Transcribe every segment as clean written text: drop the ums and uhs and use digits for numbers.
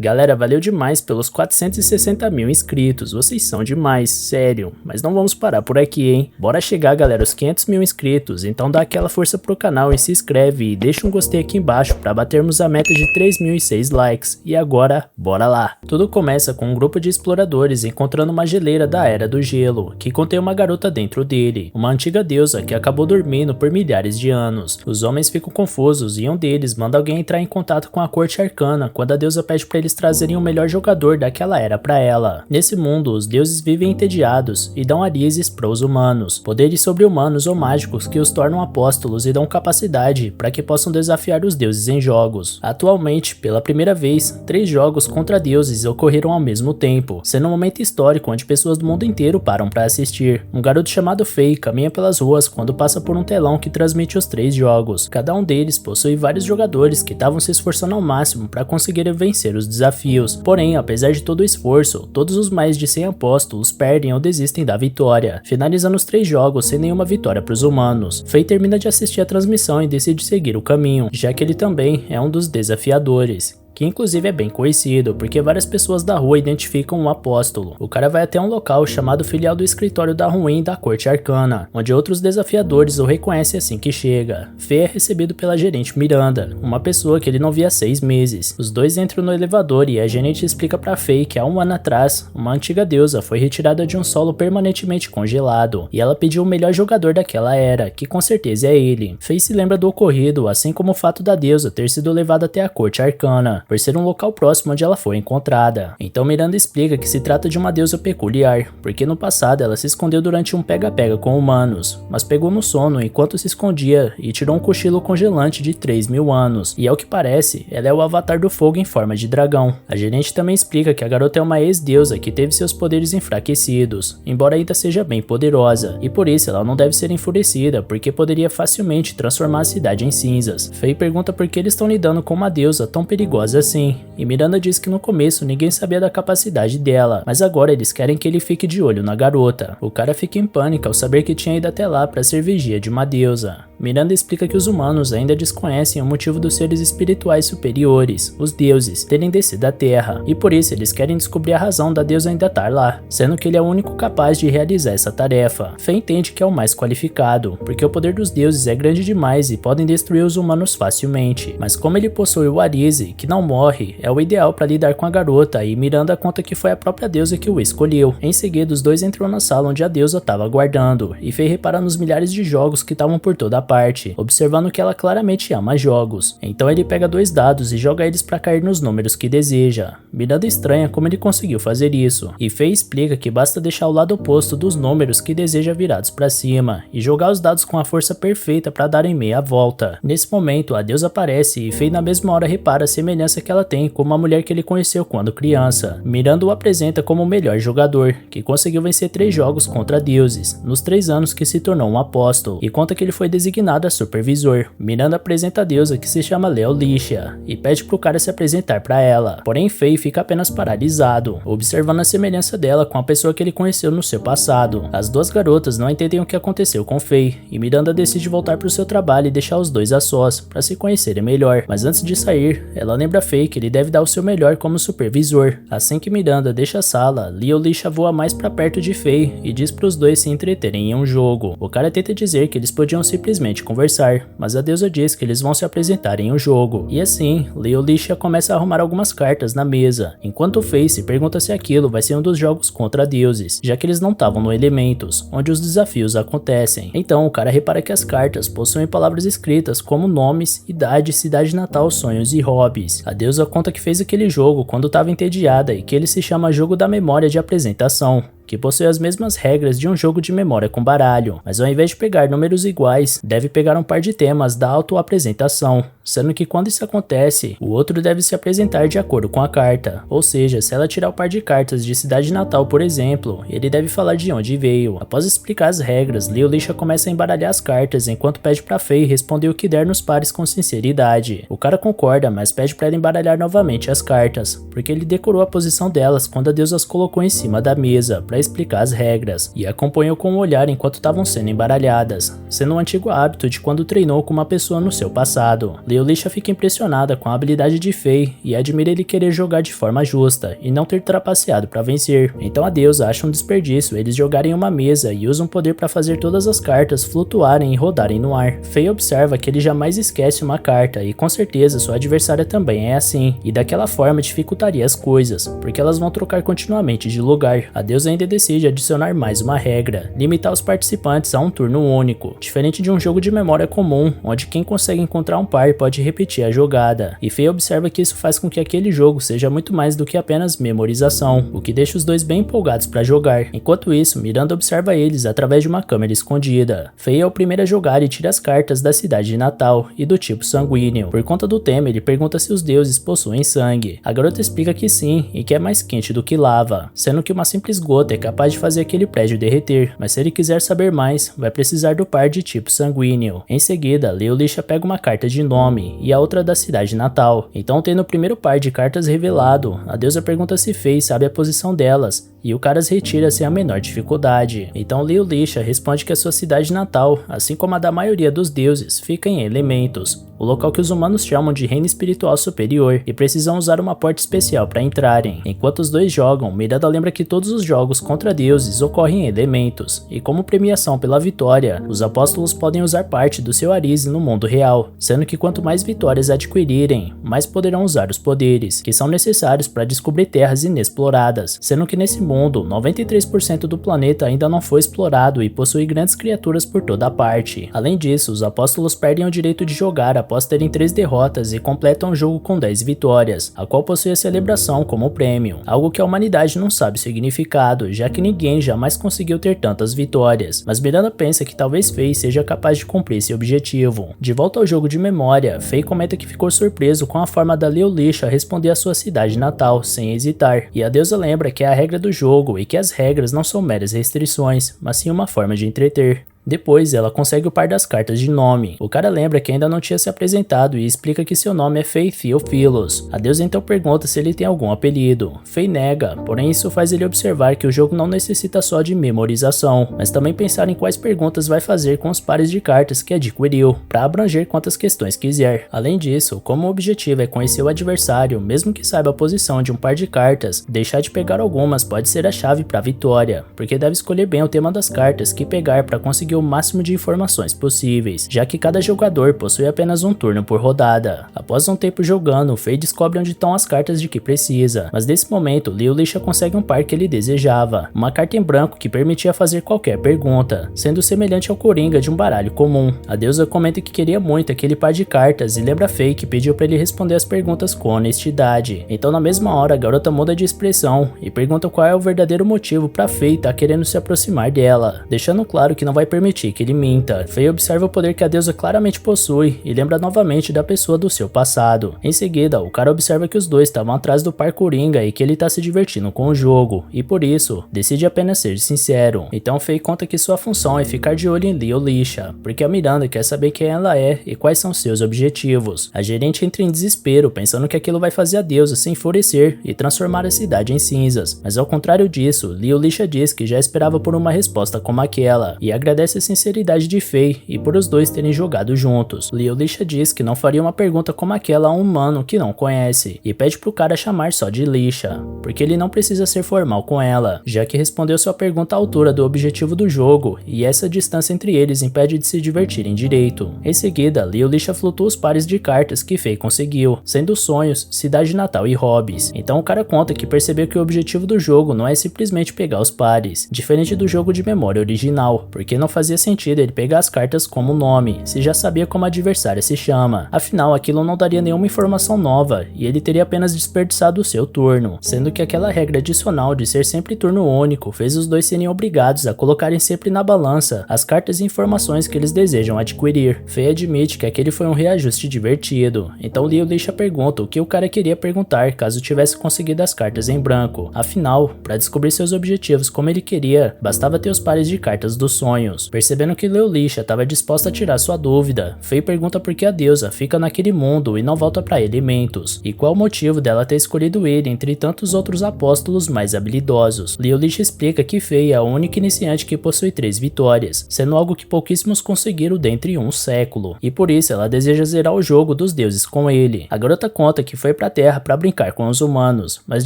Galera, valeu demais pelos 460 mil inscritos, vocês são demais, sério. Mas não vamos parar por aqui, hein? Bora chegar, galera, aos 500 mil inscritos, então dá aquela força pro canal e se inscreve e deixa um gostei aqui embaixo pra batermos a meta de 3.006 likes. E agora, bora lá! Tudo começa com um grupo de exploradores encontrando uma geleira da Era do Gelo, que contém uma garota dentro dele, uma antiga deusa que acabou dormindo por milhares de anos. Os homens ficam confusos e um deles manda alguém entrar em contato com a corte arcana quando a deusa pede pra eles trazerem o melhor jogador daquela era pra ela. Nesse mundo, os deuses vivem entediados e dão Arizes pros humanos, poderes sobre-humanos ou mágicos que os tornam apóstolos e dão capacidade para que possam desafiar os deuses em jogos. Atualmente, pela primeira vez, 3 jogos contra deuses ocorreram ao mesmo tempo, sendo um momento histórico onde pessoas do mundo inteiro param para assistir. Um garoto chamado Fei caminha pelas ruas quando passa por um telão que transmite os 3 jogos. Cada um deles possui vários jogadores que estavam se esforçando ao máximo para conseguirem vencer os desafios. Porém, apesar de todo o esforço, todos os mais de 100 apóstolos perdem ou desistem da vitória, finalizando os 3 jogos sem nenhuma vitória para os humanos. Fei termina de assistir a transmissão e decide seguir o caminho, já que ele também é um dos desafiadores, que inclusive é bem conhecido, porque várias pessoas da rua identificam um apóstolo. O cara vai até um local chamado Filial do Escritório da Ruim da Corte Arcana, onde outros desafiadores o reconhecem assim que chega. Fei é recebido pela gerente Miranda, uma pessoa que ele não via há 6 meses. Os dois entram no elevador e a gerente explica pra Fei que há um ano atrás, uma antiga deusa foi retirada de um solo permanentemente congelado, e ela pediu o melhor jogador daquela era, que com certeza é ele. Fei se lembra do ocorrido, assim como o fato da deusa ter sido levada até a Corte Arcana, por ser um local próximo onde ela foi encontrada. Então Miranda explica que se trata de uma deusa peculiar, porque no passado ela se escondeu durante um pega-pega com humanos, mas pegou no sono enquanto se escondia e tirou um cochilo congelante de 3.000 anos, e ao que parece, ela é o avatar do fogo em forma de dragão. A gerente também explica que a garota é uma ex-deusa que teve seus poderes enfraquecidos, embora ainda seja bem poderosa, e por isso ela não deve ser enfurecida, porque poderia facilmente transformar a cidade em cinzas. Fei pergunta por que eles estão lidando com uma deusa tão perigosa assim, e Miranda diz que no começo ninguém sabia da capacidade dela, mas agora eles querem que ele fique de olho na garota. O cara fica em pânico ao saber que tinha ido até lá para ser vigia de uma deusa. Miranda explica que os humanos ainda desconhecem o motivo dos seres espirituais superiores, os deuses, terem descido à Terra, e por isso eles querem descobrir a razão da deusa ainda estar lá, sendo que ele é o único capaz de realizar essa tarefa. Fei entende que é o mais qualificado, porque o poder dos deuses é grande demais e podem destruir os humanos facilmente, mas como ele possui o Arize, que não morre, é o ideal para lidar com a garota, e Miranda conta que foi a própria deusa que o escolheu. Em seguida, os dois entram na sala onde a deusa estava aguardando, e Fei repara nos milhares de jogos que estavam por toda parte, observando que ela claramente ama jogos. Então ele pega 2 dados e joga eles para cair nos números que deseja. Miranda estranha como ele conseguiu fazer isso, e Fei explica que basta deixar o lado oposto dos números que deseja virados para cima, e jogar os dados com a força perfeita para darem meia volta. Nesse momento, a deusa aparece e Fei na mesma hora repara a semelhança que ela tem com uma mulher que ele conheceu quando criança. Miranda o apresenta como o melhor jogador, que conseguiu vencer 3 jogos contra deuses, nos 3 anos que se tornou um apóstolo, e conta que ele foi designado a supervisor. Miranda apresenta a deusa, que se chama Leolicia, e pede pro cara se apresentar para ela, porém Fei fica apenas paralisado, observando a semelhança dela com a pessoa que ele conheceu no seu passado. As 2 garotas não entendem o que aconteceu com Fei, e Miranda decide voltar pro seu trabalho e deixar os 2 a sós, para se conhecerem melhor, mas antes de sair, ela lembra Fei que ele deve dar o seu melhor como supervisor. Assim que Miranda deixa a sala, Leolicia voa mais pra perto de Fei e diz pros dois se entreterem em um jogo. O cara tenta dizer que eles podiam simplesmente conversar, mas a deusa diz que eles vão se apresentar em um jogo. E assim, Leolicia começa a arrumar algumas cartas na mesa, enquanto Fei se pergunta se aquilo vai ser um dos jogos contra deuses, já que eles não estavam no Elementos, onde os desafios acontecem. Então o cara repara que as cartas possuem palavras escritas como nomes, idade, cidade natal, sonhos e hobbies. A deusa conta que fez aquele jogo quando estava entediada e que ele se chama Jogo da Memória de Apresentação, que possui as mesmas regras de um jogo de memória com baralho, mas ao invés de pegar números iguais, deve pegar um par de temas da autoapresentação, sendo que quando isso acontece, o outro deve se apresentar de acordo com a carta, ou seja, se ela tirar o par de cartas de cidade natal, por exemplo, ele deve falar de onde veio. Após explicar as regras, Leolicia começa a embaralhar as cartas enquanto pede pra Fei responder o que der nos pares com sinceridade. O cara concorda, mas pede pra ela embaralhar novamente as cartas, porque ele decorou a posição delas quando a deusa as colocou em cima da mesa, para explicar as regras, e acompanhou com o olhar enquanto estavam sendo embaralhadas, sendo um antigo hábito de quando treinou com uma pessoa no seu passado. Leolisha fica impressionada com a habilidade de Faye e admira ele querer jogar de forma justa e não ter trapaceado para vencer. Então a deusa acha um desperdício eles jogarem uma mesa e usam poder para fazer todas as cartas flutuarem e rodarem no ar. Faye observa que ele jamais esquece uma carta e com certeza sua adversária também é assim, e daquela forma dificultaria as coisas, porque elas vão trocar continuamente de lugar. A deusa ainda decide adicionar mais uma regra, limitar os participantes a um turno único, diferente de um jogo de memória comum, onde quem consegue encontrar um par pode repetir a jogada, e Faye observa que isso faz com que aquele jogo seja muito mais do que apenas memorização, o que deixa os dois bem empolgados para jogar. Enquanto isso, Miranda observa eles através de uma câmera escondida. Faye é o primeiro a jogar e tira as cartas da cidade de Natal e do tipo sanguíneo. Por conta do tema, ele pergunta se os deuses possuem sangue. A garota explica que sim, e que é mais quente do que lava, sendo que uma simples gota é capaz de fazer aquele prédio derreter, mas se ele quiser saber mais, vai precisar do par de tipo sanguíneo. Em seguida, Leolisha pega uma carta de nome e a outra da cidade natal. Então, tendo o primeiro par de cartas revelado, a deusa pergunta se Faye sabe a posição delas, e o cara as retira sem a menor dificuldade. Então Leolisha responde que a sua cidade natal, assim como a da maioria dos deuses, fica em Elementos, o local que os humanos chamam de reino espiritual superior, e precisam usar uma porta especial para entrarem. Enquanto os dois jogam, Miranda lembra que todos os jogos contra deuses ocorrem em Elementos, e como premiação pela vitória, os apóstolos podem usar parte do seu Arise no mundo real, sendo que quanto mais vitórias adquirirem, mais poderão usar os poderes, que são necessários para descobrir terras inexploradas, sendo que nesse mundo, 93% do planeta ainda não foi explorado e possui grandes criaturas por toda parte. Além disso, os apóstolos perdem o direito de jogar após terem 3 derrotas e completam o jogo com 10 vitórias, a qual possui a celebração como prêmio, algo que a humanidade não sabe o significado, já que ninguém jamais conseguiu ter tantas vitórias, mas Miranda pensa que talvez Faye seja capaz de cumprir esse objetivo. De volta ao jogo de memória, Faye comenta que ficou surpreso com a forma da Leolisha responder à sua cidade natal, sem hesitar, e a deusa lembra que é a regra do jogo e que as regras não são meras restrições, mas sim uma forma de entreter. Depois, ela consegue o par das cartas de nome. O cara lembra que ainda não tinha se apresentado e explica que seu nome é Faye Theophilus. A deusa então pergunta se ele tem algum apelido. Faye nega, porém isso faz ele observar que o jogo não necessita só de memorização, mas também pensar em quais perguntas vai fazer com os pares de cartas que adquiriu, para abranger quantas questões quiser. Além disso, como o objetivo é conhecer o adversário, mesmo que saiba a posição de um par de cartas, deixar de pegar algumas pode ser a chave para a vitória, porque deve escolher bem o tema das cartas que pegar para conseguir o máximo de informações possíveis, já que cada jogador possui apenas um turno por rodada. Após um tempo jogando, Faye descobre onde estão as cartas de que precisa, mas nesse momento Leolisha consegue um par que ele desejava, uma carta em branco que permitia fazer qualquer pergunta, sendo semelhante ao Coringa de um baralho comum. A deusa comenta que queria muito aquele par de cartas e lembra Faye que pediu para ele responder as perguntas com honestidade. Então na mesma hora a garota muda de expressão e pergunta qual é o verdadeiro motivo para Faye estar querendo se aproximar dela, deixando claro que não vai permitir que ele minta. Faye observa o poder que a deusa claramente possui e lembra novamente da pessoa do seu passado. Em seguida, o cara observa que os dois estavam atrás do par Coringa e que ele está se divertindo com o jogo, e por isso, decide apenas ser sincero. Então Faye conta que sua função é ficar de olho em Leolisha, porque a Miranda quer saber quem ela é e quais são seus objetivos. A gerente entra em desespero, pensando que aquilo vai fazer a deusa se enfurecer e transformar a cidade em cinzas, mas ao contrário disso, Leolisha diz que já esperava por uma resposta como aquela, e agradece a sinceridade de Faye e por os dois terem jogado juntos. Leolisha diz que não faria uma pergunta como aquela a um humano que não conhece, e pede pro cara chamar só de Lisha, porque ele não precisa ser formal com ela, já que respondeu sua pergunta à altura do objetivo do jogo, e essa distância entre eles impede de se divertirem direito. Em seguida, Leolisha flutua os pares de cartas que Faye conseguiu, sendo sonhos, cidade natal e hobbies. Então o cara conta que percebeu que o objetivo do jogo não é simplesmente pegar os pares, diferente do jogo de memória original, porque não fazia sentido ele pegar as cartas como nome, se já sabia como a adversária se chama. Afinal, aquilo não daria nenhuma informação nova, e ele teria apenas desperdiçado o seu turno, sendo que aquela regra adicional de ser sempre turno único fez os dois serem obrigados a colocarem sempre na balança as cartas e informações que eles desejam adquirir. Faye admite que aquele foi um reajuste divertido, então Leolisha pergunta o que o cara queria perguntar caso tivesse conseguido as cartas em branco. Afinal, para descobrir seus objetivos como ele queria, bastava ter os pares de cartas dos sonhos. Percebendo que Leolixa estava disposta a tirar sua dúvida, Faye pergunta por que a deusa fica naquele mundo e não volta para Elementos, e qual o motivo dela ter escolhido ele entre tantos outros apóstolos mais habilidosos. Leolixa explica que Faye é a única iniciante que possui 3 vitórias, sendo algo que pouquíssimos conseguiram dentre um século, e por isso ela deseja zerar o jogo dos deuses com ele. A garota conta que foi pra Terra para brincar com os humanos, mas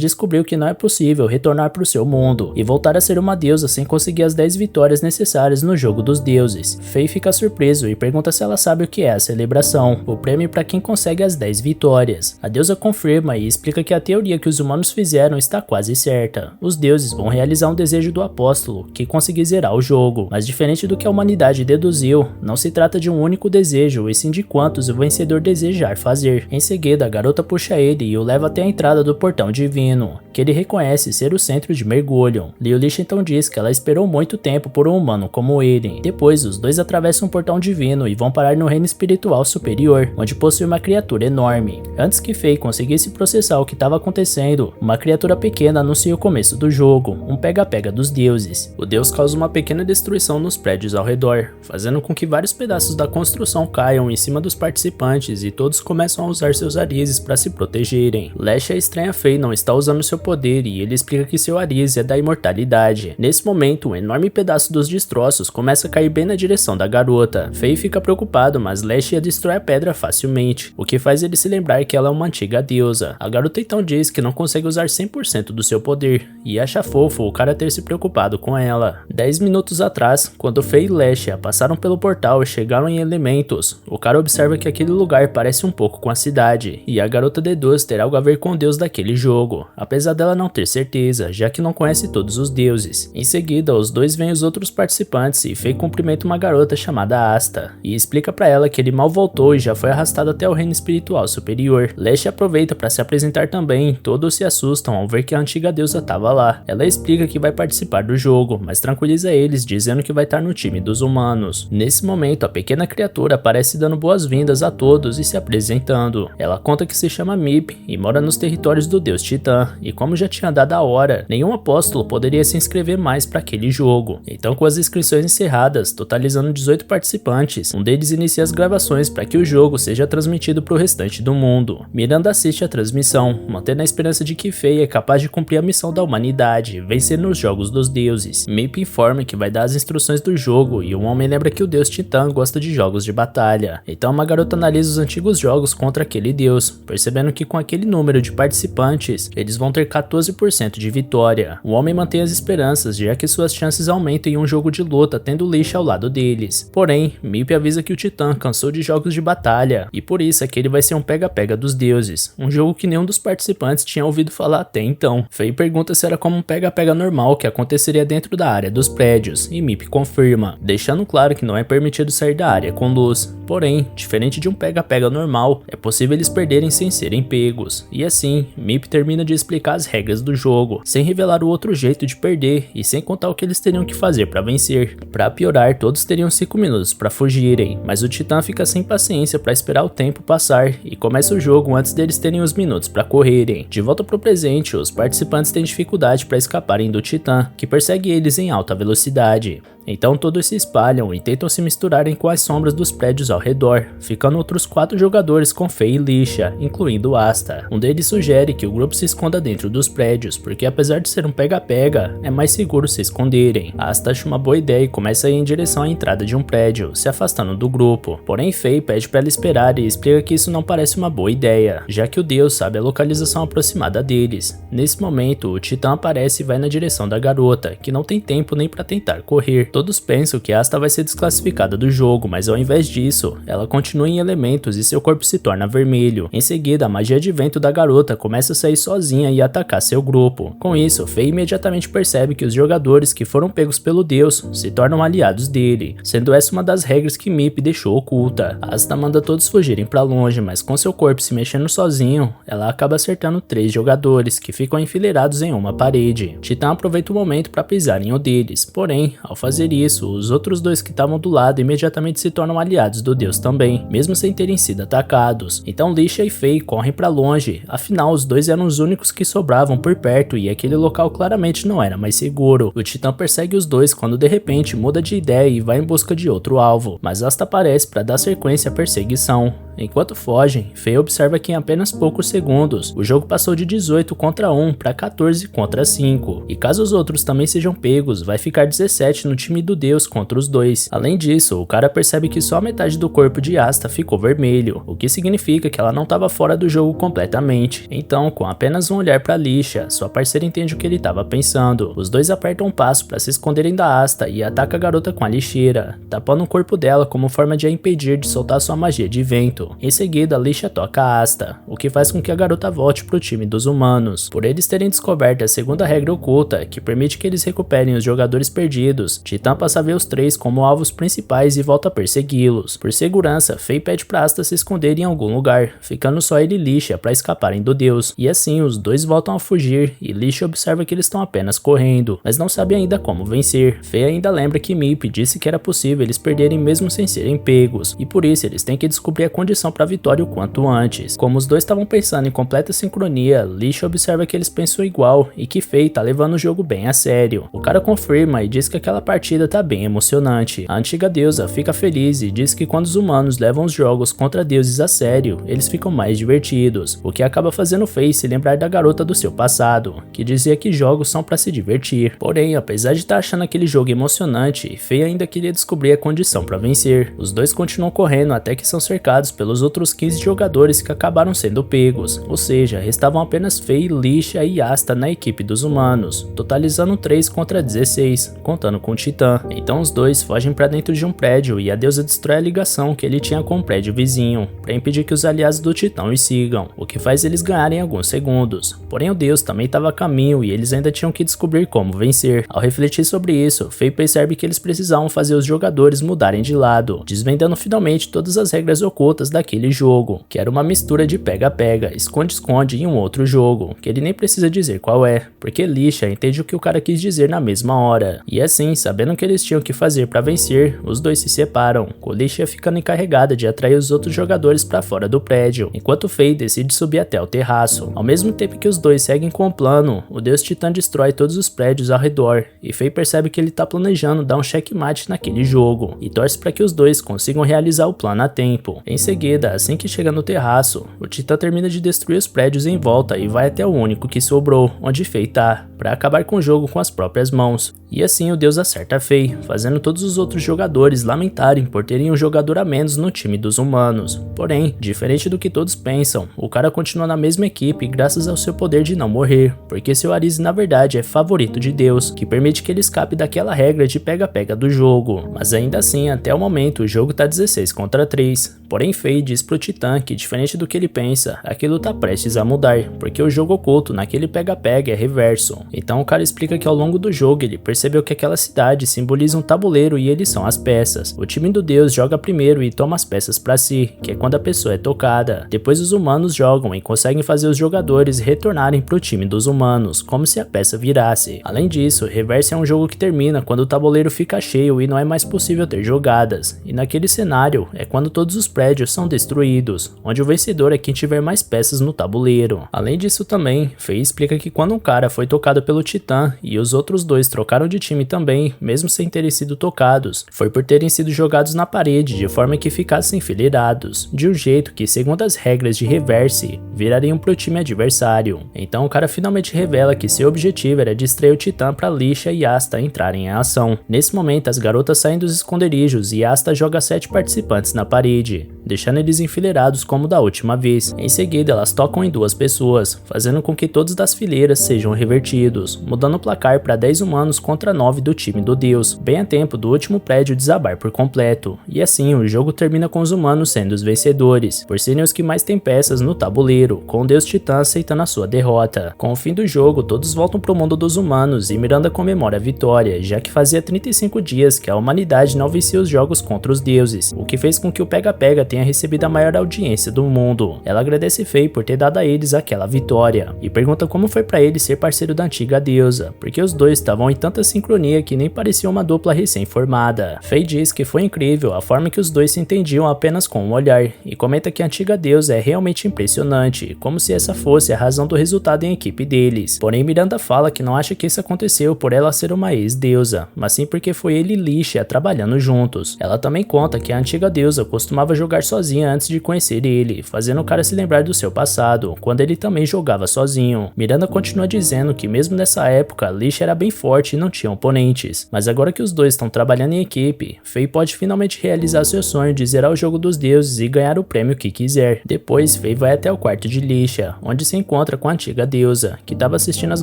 descobriu que não é possível retornar para o seu mundo e voltar a ser uma deusa sem conseguir as 10 vitórias necessárias no jogo dos deuses. Faye fica surpreso e pergunta se ela sabe o que é a celebração, o prêmio para quem consegue as 10 vitórias. A deusa confirma e explica que a teoria que os humanos fizeram está quase certa. Os deuses vão realizar um desejo do apóstolo, que conseguir zerar o jogo, mas diferente do que a humanidade deduziu, não se trata de um único desejo, e sim de quantos o vencedor desejar fazer. Em seguida, a garota puxa ele e o leva até a entrada do portão divino, que ele reconhece ser o centro de mergulho. Leolixa então diz que ela esperou muito tempo por um humano como ele. Depois, os dois atravessam um portão divino e vão parar no reino espiritual superior, onde possui uma criatura enorme. Antes que Faye conseguisse processar o que estava acontecendo, uma criatura pequena anuncia o começo do jogo, um pega-pega dos deuses. O deus causa uma pequena destruição nos prédios ao redor, fazendo com que vários pedaços da construção caiam em cima dos participantes e todos começam a usar seus arizes para se protegerem. Lesha estranha Faye não está usando seu poder e ele explica que seu arize é da imortalidade. Nesse momento, um enorme pedaço dos destroços começa a cair bem na direção da garota. Faye fica preocupado, mas Lesha destrói a pedra facilmente, o que faz ele se lembrar que ela é uma antiga deusa. A garota então diz que não consegue usar 100% do seu poder, e acha fofo o cara ter se preocupado com ela. 10 minutos atrás, quando Faye e Lesha passaram pelo portal e chegaram em Elementos, o cara observa que aquele lugar parece um pouco com a cidade, e a garota deduz ter algo a ver com o deus daquele jogo, apesar dela não ter certeza, já que não conhece todos os deuses. Em seguida, os dois veem os outros participantes e Faye cumprimenta uma garota chamada Asta, e explica pra ela que ele mal voltou e já foi arrastado até o reino espiritual superior. Lesha aproveita para se apresentar também, todos se assustam ao ver que a antiga deusa estava lá. Ela explica que vai participar do jogo, mas tranquiliza eles dizendo que vai estar no time dos humanos. Nesse momento, a pequena criatura aparece dando boas-vindas a todos e se apresentando. Ela conta que se chama Mip e mora nos territórios do deus Titã, e como já tinha dado a hora, nenhum apóstolo poderia se inscrever mais para aquele jogo. Então, com as inscrições encerradas, totalizando 18 participantes, um deles inicia as gravações para que o jogo seja transmitido para o restante do mundo. Miranda assiste a transmissão, mantendo a esperança de que Faye é capaz de cumprir a missão da humanidade, vencer nos jogos dos deuses. Mip informa que vai dar as instruções do jogo e o homem lembra que o deus Titã gosta de jogos de batalha. Então uma garota analisa os antigos jogos contra aquele deus, percebendo que com aquele número de participantes, eles vão ter 14% de vitória. O homem mantém as esperanças, já que suas chances aumentam em um jogo de luta tendo Lisha ao lado deles. Porém, Mip avisa que o Titã cansou de jogos de batalha, e por isso aquele vai ser um pega-pega dos deuses, um jogo que nenhum dos participantes tinha ouvido falar até então. Faye pergunta se era como um pega-pega normal que aconteceria dentro da área dos prédios, e Mip confirma, deixando claro que não é permitido sair da área com luz. Porém, diferente de um pega-pega normal, é possível eles perderem sem serem pegos. E assim, Mip termina de explicar as regras do jogo, sem revelar o outro jeito de perder e sem contar o que eles teriam que fazer para vencer. Para piorar, todos teriam 5 minutos para fugirem, mas o Titã fica sem paciência para esperar o tempo passar e começa o jogo antes deles terem os minutos para correrem. De volta pro presente, os participantes têm dificuldade para escaparem do Titã, que persegue eles em alta velocidade. Então todos se espalham e tentam se misturarem com as sombras dos prédios ao redor, ficando outros 4 jogadores com Faye e Lisha, incluindo Asta. Um deles sugere que o grupo se esconda dentro dos prédios, porque apesar de ser um pega-pega, é mais seguro se esconderem. Asta acha uma boa ideia e começa a ir em direção à entrada de um prédio, se afastando do grupo. Porém Faye pede para ela esperar e explica que isso não parece uma boa ideia, já que o deus sabe a localização aproximada deles. Nesse momento, o Titã aparece e vai na direção da garota, que não tem tempo nem para tentar correr. Todos pensam que Asta vai ser desclassificada do jogo, mas ao invés disso, ela continua em Elementos e seu corpo se torna vermelho. Em seguida, a magia de vento da garota começa a sair sozinha e atacar seu grupo. Com isso, Faye imediatamente percebe que os jogadores que foram pegos pelo deus se tornam aliados dele, sendo essa uma das regras que Mip deixou oculta. Asta manda todos fugirem para longe, mas com seu corpo se mexendo sozinho, ela acaba acertando 3 jogadores, que ficam enfileirados em uma parede. Titã aproveita o momento para pisar em um deles, porém, ao fazer fazer isso, os outros dois que estavam do lado imediatamente se tornam aliados do deus também, mesmo sem terem sido atacados. Então Lixa e Fei correm pra longe, afinal os dois eram os únicos que sobravam por perto e aquele local claramente não era mais seguro. O Titã persegue os dois quando de repente muda de ideia e vai em busca de outro alvo, mas Asta aparece para dar sequência à perseguição. Enquanto fogem, Fei observa que em apenas poucos segundos, o jogo passou de 18 contra 1 para 14 contra 5, e caso os outros também sejam pegos, vai ficar 17 no time do deus contra os dois. Além disso, o cara percebe que só a metade do corpo de Asta ficou vermelho, o que significa que ela não estava fora do jogo completamente. Então, com apenas um olhar para Lixa, sua parceira entende o que ele estava pensando. Os dois apertam um passo para se esconderem da Asta e ataca a garota com a lixeira, tapando o corpo dela como forma de a impedir de soltar sua magia de vento. Em seguida, Lixa toca a Asta, o que faz com que a garota volte pro time dos humanos. Por eles terem descoberto a segunda regra oculta, que permite que eles recuperem os jogadores perdidos, Titã passa a ver os três como alvos principais e volta a persegui-los. Por segurança, Fei pede pra Asta se esconder em algum lugar, ficando só ele e Lixa para escaparem do deus. E assim, os dois voltam a fugir, e Lixa observa que eles estão apenas correndo, mas não sabe ainda como vencer. Fei ainda lembra que Mip disse que era possível eles perderem mesmo sem serem pegos, e por isso eles têm que descobrir a condição para a vitória o quanto antes. Como os dois estavam pensando em completa sincronia, Lixa observa que eles pensam igual e que Fei tá levando o jogo bem a sério. O cara confirma e diz que aquela partida tá bem emocionante. A antiga deusa fica feliz e diz que quando os humanos levam os jogos contra deuses a sério, eles ficam mais divertidos, o que acaba fazendo Fei se lembrar da garota do seu passado, que dizia que jogos são para se divertir. Porém, apesar de estar achando aquele jogo emocionante, Fei ainda queria descobrir a condição para vencer. Os dois continuam correndo até que são cercados pelos outros 15 jogadores que acabaram sendo pegos, ou seja, restavam apenas Fei, Lixa e Asta na equipe dos humanos, totalizando 3 contra 16, contando com o Titã. Então os dois fogem para dentro de um prédio e a deusa destrói a ligação que ele tinha com o prédio vizinho, para impedir que os aliados do Titã os sigam, o que faz eles ganharem alguns segundos. Porém o deus também estava a caminho e eles ainda tinham que descobrir como vencer. Ao refletir sobre isso, Fei percebe que eles precisavam fazer os jogadores mudarem de lado, desvendando finalmente todas as regras ocultas daquele jogo, que era uma mistura de pega-pega, esconde-esconde e um outro jogo, que ele nem precisa dizer qual é, porque Lixa entende o que o cara quis dizer na mesma hora. E assim, sabendo o que eles tinham que fazer para vencer, os dois se separam, com Lixa ficando encarregada de atrair os outros jogadores para fora do prédio, enquanto Fei decide subir até o terraço. Ao mesmo tempo que os dois seguem com o plano, o deus Titã destrói todos os prédios ao redor, e Fei percebe que ele tá planejando dar um checkmate naquele jogo, e torce para que os dois consigam realizar o plano a tempo. Em seguida, assim que chega no terraço, o Titã termina de destruir os prédios em volta e vai até o único que sobrou, onde Fei tá, para acabar com o jogo com as próprias mãos. E assim o deus acerta Fei, fazendo todos os outros jogadores lamentarem por terem um jogador a menos no time dos humanos. Porém, diferente do que todos pensam, o cara continua na mesma equipe graças ao seu poder de não morrer, porque seu Arise na verdade é favorito de Deus, que permite que ele escape daquela regra de pega-pega do jogo. Mas ainda assim, até o momento, o jogo tá 16 contra 3. Porém, Fei diz pro Titã que, diferente do que ele pensa, aquilo tá prestes a mudar, porque o jogo oculto naquele pega-pega é reverso. Então o cara explica que ao longo do jogo ele percebeu que aquela cidade simboliza um tabuleiro e eles são as peças. O time do deus joga primeiro e toma as peças pra si, que é quando a pessoa é tocada. Depois os humanos jogam e conseguem fazer os jogadores retornarem pro time dos humanos, como se a peça virasse. Além disso, reverso é um jogo que termina quando o tabuleiro fica cheio e não é mais possível ter jogadas. E naquele cenário é quando todos os prédios são destruídos, onde o vencedor é quem tiver mais peças no tabuleiro. Além disso também, Fei explica que quando um cara foi tocado pelo Titã e os outros dois trocaram de time também, mesmo sem terem sido tocados, foi por terem sido jogados na parede de forma que ficassem enfileirados, de um jeito que, segundo as regras de reverse, virariam pro time adversário. Então o cara finalmente revela que seu objetivo era distrair o Titã para Lixa e Asta entrarem em ação. Nesse momento as garotas saem dos esconderijos e Asta joga 7 participantes na parede, deixando eles enfileirados como da última vez. Em seguida elas tocam em 2 pessoas, fazendo com que todos das fileiras sejam revertidos, mudando o placar para 10 humanos contra 9 do time do deus, bem a tempo do último prédio desabar por completo. E assim o jogo termina com os humanos sendo os vencedores, por serem os que mais têm peças no tabuleiro, com o deus Titã aceitando a sua derrota. Com o fim do jogo, todos voltam pro mundo dos humanos e Miranda comemora a vitória, já que fazia 35 dias que a humanidade não vencia os jogos contra os deuses, o que fez com que o pega-pega tenha tenha recebido a maior audiência do mundo. Ela agradece Faye por ter dado a eles aquela vitória e pergunta como foi pra ele ser parceiro da antiga deusa, porque os dois estavam em tanta sincronia que nem parecia uma dupla recém-formada. Faye diz que foi incrível a forma que os dois se entendiam apenas com um olhar e comenta que a antiga deusa é realmente impressionante, como se essa fosse a razão do resultado em equipe deles. Porém, Miranda fala que não acha que isso aconteceu por ela ser uma ex-deusa, mas sim porque foi ele e Lisha trabalhando juntos. Ela também conta que a antiga deusa costumava jogar sozinha antes de conhecer ele, fazendo o cara se lembrar do seu passado, quando ele também jogava sozinho. Miranda continua dizendo que mesmo nessa época, Lisha era bem forte e não tinha oponentes, mas agora que os dois estão trabalhando em equipe, Faye pode finalmente realizar seu sonho de zerar o jogo dos deuses e ganhar o prêmio que quiser. Depois, Faye vai até o quarto de Lisha, onde se encontra com a antiga deusa, que estava assistindo as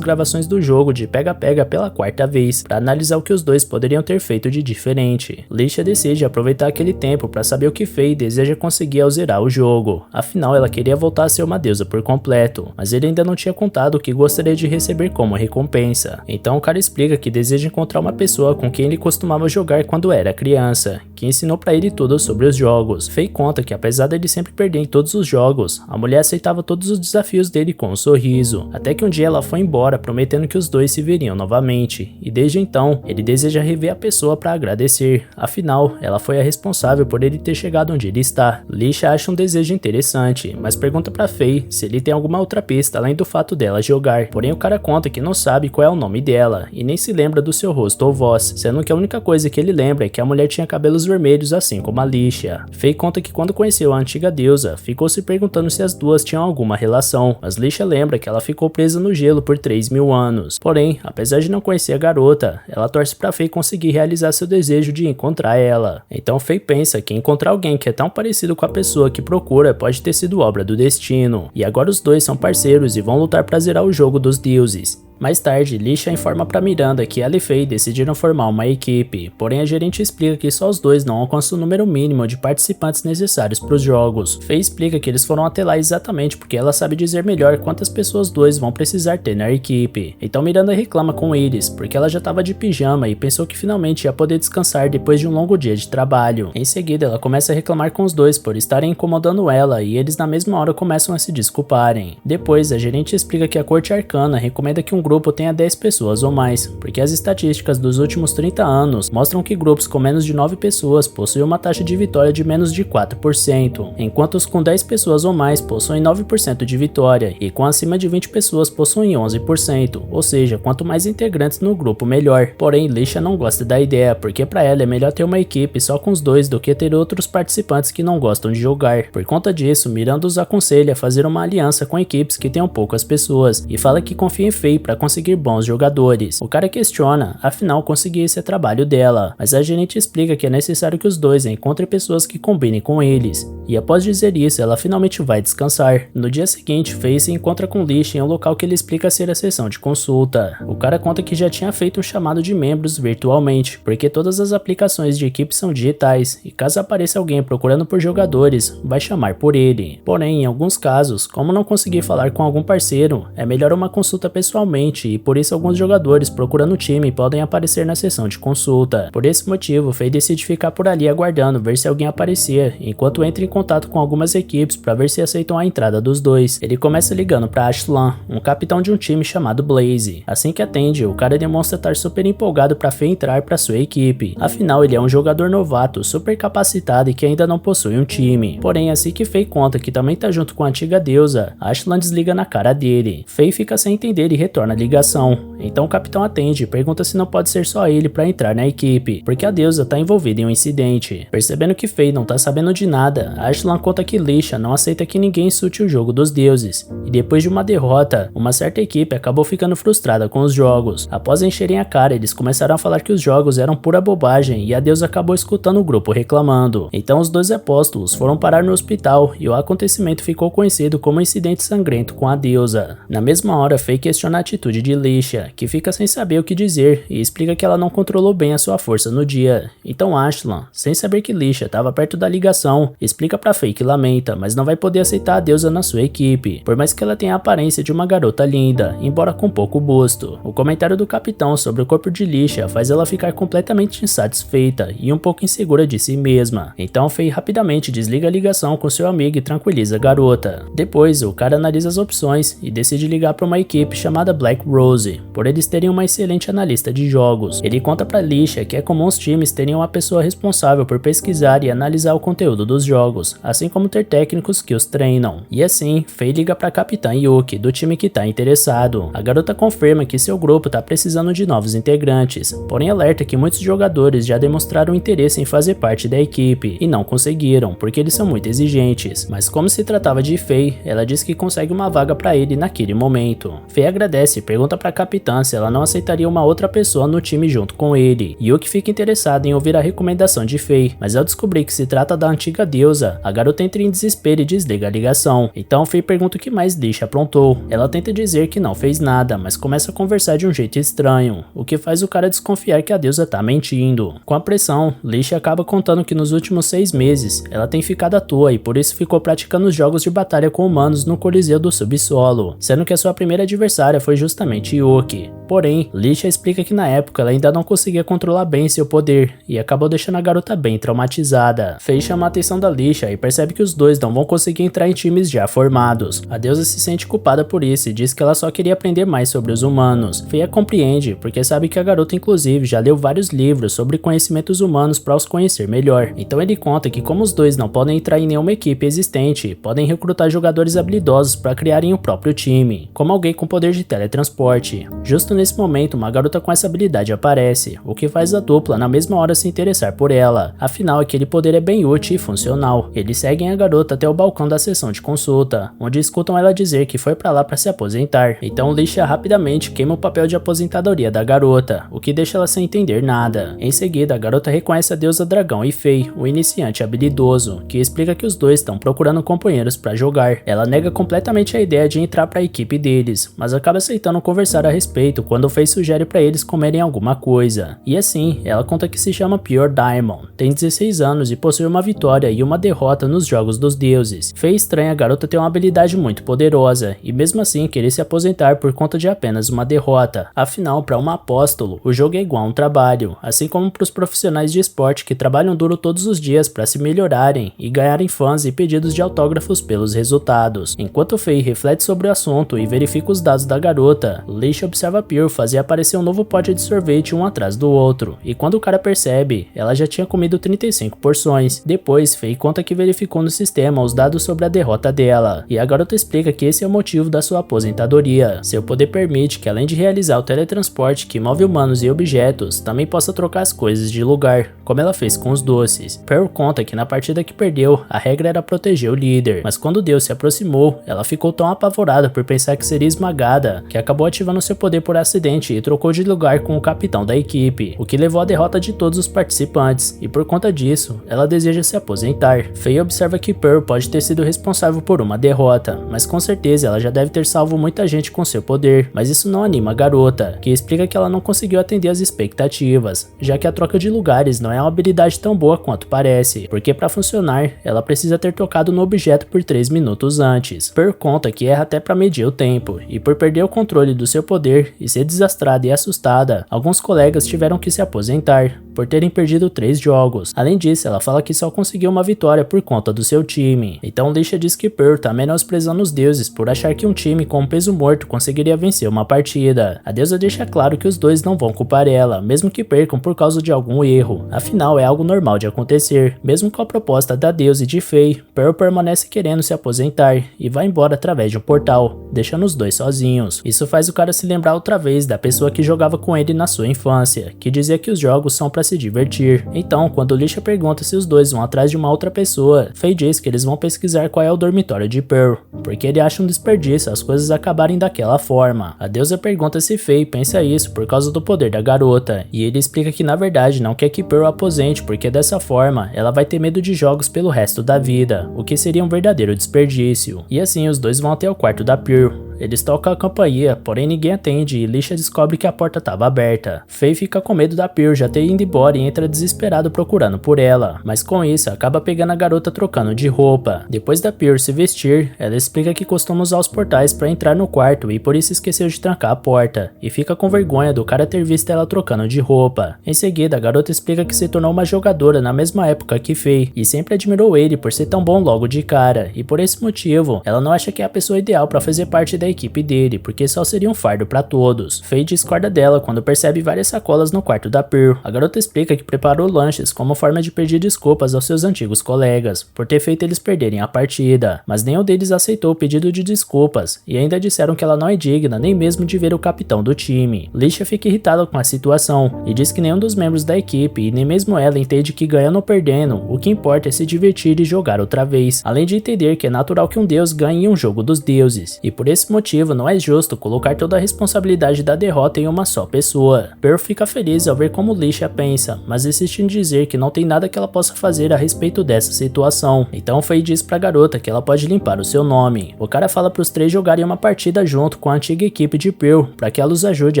gravações do jogo de pega-pega pela quarta vez, para analisar o que os dois poderiam ter feito de diferente. Lisha decide aproveitar aquele tempo para saber o que Faye deseja conseguir ao zerar o jogo, afinal ela queria voltar a ser uma deusa por completo, mas ele ainda não tinha contado o que gostaria de receber como recompensa. Então o cara explica que deseja encontrar uma pessoa com quem ele costumava jogar quando era criança, que ensinou para ele tudo sobre os jogos. Faye conta que apesar dele sempre perder em todos os jogos, a mulher aceitava todos os desafios dele com um sorriso, até que um dia ela foi embora prometendo que os dois se veriam novamente, e desde então ele deseja rever a pessoa para agradecer, afinal ela foi a responsável por ele ter chegado onde ele está. Lisha acha um desejo interessante, mas pergunta para Faye se ele tem alguma outra pista além do fato dela jogar, porém o cara conta que não sabe qual é o nome dela, e nem se lembra do seu rosto ou voz, sendo que a única coisa que ele lembra é que a mulher tinha cabelos vermelhos assim como a Lisha. Faye conta que quando conheceu a antiga deusa, ficou se perguntando se as duas tinham alguma relação, mas Lisha lembra que ela ficou presa no gelo por 3.000 anos. Porém, apesar de não conhecer a garota, ela torce pra Faye conseguir realizar seu desejo de encontrar ela. Então Faye pensa que encontrar alguém que é tão parecido com a pessoa que procura pode ter sido obra do destino, e agora os dois são parceiros e vão lutar pra zerar o jogo dos deuses. Mais tarde, Lisha informa para Miranda que ela e Faye decidiram formar uma equipe, porém a gerente explica que só os dois não alcançam o número mínimo de participantes necessários para os jogos. Faye explica que eles foram até lá exatamente porque ela sabe dizer melhor quantas pessoas dois vão precisar ter na equipe. Então Miranda reclama com eles, porque ela já estava de pijama e pensou que finalmente ia poder descansar depois de um longo dia de trabalho. Em seguida, ela começa a reclamar com os dois por estarem incomodando ela e eles na mesma hora começam a se desculparem. Depois, a gerente explica que a Corte Arcana recomenda que um grupo tenha 10 pessoas ou mais, porque as estatísticas dos últimos 30 anos mostram que grupos com menos de 9 pessoas possuem uma taxa de vitória de menos de 4%, enquanto os com 10 pessoas ou mais possuem 9% de vitória, e com acima de 20 pessoas possuem 11%, ou seja, quanto mais integrantes no grupo melhor. Porém, Lisha não gosta da ideia, porque para ela é melhor ter uma equipe só com os dois do que ter outros participantes que não gostam de jogar. Por conta disso, Miranda os aconselha a fazer uma aliança com equipes que tenham poucas pessoas, e fala que confia em Faye para conseguir bons jogadores. O cara questiona, afinal conseguir esse é trabalho dela, mas a gerente explica que é necessário que os dois encontrem pessoas que combinem com eles, e após dizer isso, ela finalmente vai descansar. No dia seguinte, Faye se encontra com Lisha em um local que ele explica ser a sessão de consulta. O cara conta que já tinha feito um chamado de membros virtualmente, porque todas as aplicações de equipe são digitais, e caso apareça alguém procurando por jogadores, vai chamar por ele. Porém, em alguns casos, como não conseguir falar com algum parceiro, é melhor uma consulta pessoalmente, e por isso alguns jogadores procurando o time podem aparecer na sessão de consulta. Por esse motivo, Faye decide ficar por ali aguardando ver se alguém aparecer, enquanto entra em contato com algumas equipes para ver se aceitam a entrada dos dois. Ele começa ligando para Ashlan, um capitão de um time chamado Blaze. Assim que atende, o cara demonstra estar super empolgado para Faye entrar para sua equipe. Afinal, ele é um jogador novato, super capacitado e que ainda não possui um time. Porém, assim que Faye conta que também tá junto com a antiga deusa, Ashlan desliga na cara dele. Faye fica sem entender e retorna a ligação. Então o capitão atende e pergunta se não pode ser só ele para entrar na equipe, porque a deusa tá envolvida em um incidente. Percebendo que Faye não tá sabendo de nada, Ashlan conta que Lisha não aceita que ninguém insulte o jogo dos deuses, e depois de uma derrota, uma certa equipe acabou ficando frustrada com os jogos. Após encherem a cara, eles começaram a falar que os jogos eram pura bobagem e a deusa acabou escutando o grupo reclamando. Então os dois apóstolos foram parar no hospital e o acontecimento ficou conhecido como incidente sangrento com a deusa. Na mesma hora, Faye questiona a atitude atitude de Lisha, que fica sem saber o que dizer e explica que ela não controlou bem a sua força no dia. Então Ashlan, sem saber que Lisha estava perto da ligação, explica pra Faye que lamenta, mas não vai poder aceitar a deusa na sua equipe, por mais que ela tenha a aparência de uma garota linda, embora com pouco busto. O comentário do capitão sobre o corpo de Lisha faz ela ficar completamente insatisfeita e um pouco insegura de si mesma. Então Faye rapidamente desliga a ligação com seu amigo e tranquiliza a garota. Depois, o cara analisa as opções e decide ligar para uma equipe chamada Black Rose, por eles terem uma excelente analista de jogos. Ele conta para Lisha que é comum os times terem uma pessoa responsável por pesquisar e analisar o conteúdo dos jogos, assim como ter técnicos que os treinam. E assim, Faye liga para a capitã Yuki, do time que tá interessado. A garota confirma que seu grupo tá precisando de novos integrantes, porém alerta que muitos jogadores já demonstraram interesse em fazer parte da equipe e não conseguiram, porque eles são muito exigentes. Mas como se tratava de Faye, ela diz que consegue uma vaga para ele naquele momento. Faye agradece e pergunta para a capitã se ela não aceitaria uma outra pessoa no time junto com ele. Yuki fica interessado em ouvir a recomendação de Faye, mas ao descobrir que se trata da antiga deusa, a garota entra em desespero e desliga a ligação. Então Faye pergunta o que mais Lisha aprontou. Ela tenta dizer que não fez nada, mas começa a conversar de um jeito estranho, o que faz o cara desconfiar que a deusa tá mentindo. Com a pressão, Lisha acaba contando que nos últimos 6 meses ela tem ficado à toa e por isso ficou praticando jogos de batalha com humanos no Coliseu do Subsolo, sendo que a sua primeira adversária foi justamente Yuki. Porém, Lisha explica que na época ela ainda não conseguia controlar bem seu poder e acabou deixando a garota bem traumatizada. Faye chama a atenção da Lisha e percebe que os dois não vão conseguir entrar em times já formados. A deusa se sente culpada por isso e diz que ela só queria aprender mais sobre os humanos. Faye a compreende, porque sabe que a garota inclusive já leu vários livros sobre conhecimentos humanos para os conhecer melhor. Então ele conta que como os dois não podem entrar em nenhuma equipe existente, podem recrutar jogadores habilidosos para criarem o próprio time, como alguém com poder de teletransporte. Justo nesse momento, uma garota com essa habilidade aparece, o que faz a dupla na mesma hora se interessar por ela. Afinal, aquele poder é bem útil e funcional. Eles seguem a garota até o balcão da sessão de consulta, onde escutam ela dizer que foi pra lá pra se aposentar. Então Lisha rapidamente queima o papel de aposentadoria da garota, o que deixa ela sem entender nada. Em seguida, a garota reconhece a deusa dragão e Faye, o iniciante habilidoso, que explica que os dois estão procurando companheiros pra jogar. Ela nega completamente a ideia de entrar pra equipe deles, mas acaba aceitando conversar a respeito quando Faye sugere pra eles comerem alguma coisa. E assim, ela conta que se chama Pure Diamond, tem 16 anos e possui uma vitória e uma derrota nos jogos dos deuses. Faye estranha a garota ter uma habilidade muito poderosa e mesmo assim querer se aposentar por conta de apenas uma derrota. Afinal, para uma apóstolo, o jogo é igual a um trabalho, assim como para os profissionais de esporte que trabalham duro todos os dias para se melhorarem e ganharem fãs e pedidos de autógrafos pelos resultados. Enquanto Faye reflete sobre o assunto e verifica os dados da garota, Lisha observa Pure fazer aparecer um novo pote de sorvete um atrás do outro, e quando o cara percebe, ela já tinha comido 35 porções. Depois, Faye conta que verificou no sistema os dados sobre a derrota dela, e a garota explica que esse é o motivo da sua aposentadoria. Seu poder permite que, além de realizar o teletransporte que move humanos e objetos, também possa trocar as coisas de lugar, como ela fez com os doces. Pearl conta que na partida que perdeu, a regra era proteger o líder, mas quando Deus se aproximou, ela ficou tão apavorada por pensar que seria esmagada, que acabou ativando seu poder por acidente e trocou de lugar com o capitão da equipe, o que levou à derrota de todos os participantes, e por conta disso, ela deseja se aposentar. Faye observa que Pearl pode ter sido responsável por uma derrota, mas com certeza ela já deve ter salvo muita gente com seu poder, mas isso não anima a garota, que explica que ela não conseguiu atender as expectativas, já que a troca de lugares não é uma habilidade tão boa quanto parece, porque para funcionar, ela precisa ter tocado no objeto por 3 minutos antes. Pearl conta que erra até para medir o tempo, e por perder o controle do seu poder e ser desastrada e assustada, alguns colegas tiveram que se aposentar, por terem perdido 3 jogos. Além disso, ela fala que só conseguiu uma vitória por conta do seu time. Então Lisha diz que Pearl tá menosprezando os deuses por achar que um time com um peso morto conseguiria vencer uma partida. A deusa deixa claro que os dois não vão culpar ela, mesmo que percam por causa de algum erro. Afinal, é algo normal de acontecer. Mesmo com a proposta da deusa e de Faye, Pearl permanece querendo se aposentar e vai embora através de um portal, deixando os dois sozinhos. Isso faz o cara se lembrar outra vez da pessoa que jogava com ele na sua infância, que dizia que os jogos são para se divertir. Então, quando Lisha pergunta se os dois vão atrás de uma outra pessoa, Faye diz que eles vão pesquisar qual é o dormitório de Pearl, porque ele acha um desperdício as coisas acabarem daquela forma. A deusa pergunta se Faye pensa isso por causa do poder da garota, e ele explica que na verdade não quer que Pearl a aposente, porque dessa forma ela vai ter medo de jogos pelo resto da vida, o que seria um verdadeiro desperdício. E assim os dois vão até o quarto da Pearl. Eles tocam a campainha, porém ninguém atende e Lisha descobre que a porta estava aberta. Faye fica com medo da Pearl já ter ido embora e entra desesperado procurando por ela, mas com isso acaba pegando a garota trocando de roupa. Depois da Pearl se vestir, ela explica que costuma usar os portais para entrar no quarto e por isso esqueceu de trancar a porta, e fica com vergonha do cara ter visto ela trocando de roupa. Em seguida, a garota explica que se tornou uma jogadora na mesma época que Faye e sempre admirou ele por ser tão bom logo de cara, e por esse motivo, ela não acha que é a pessoa ideal para fazer parte da equipe dele, porque só seria um fardo para todos. Faye discorda dela quando percebe várias sacolas no quarto da Pearl. A garota explica que preparou lanches como forma de pedir desculpas aos seus antigos colegas, por ter feito eles perderem a partida, mas nenhum deles aceitou o pedido de desculpas, e ainda disseram que ela não é digna nem mesmo de ver o capitão do time. Lisha fica irritada com a situação, e diz que nenhum dos membros da equipe, e nem mesmo ela, entende que ganhando ou perdendo, o que importa é se divertir e jogar outra vez, além de entender que é natural que um deus ganhe em um jogo dos deuses, e por esse motivo não é justo colocar toda a responsabilidade da derrota em uma só pessoa. Pearl fica feliz ao ver como Lisha pensa, mas insiste em dizer que não tem nada que ela possa fazer a respeito dessa situação. Então Faye diz pra garota que ela pode limpar o seu nome. O cara fala pros três jogarem uma partida junto com a antiga equipe de Pearl, para que ela os ajude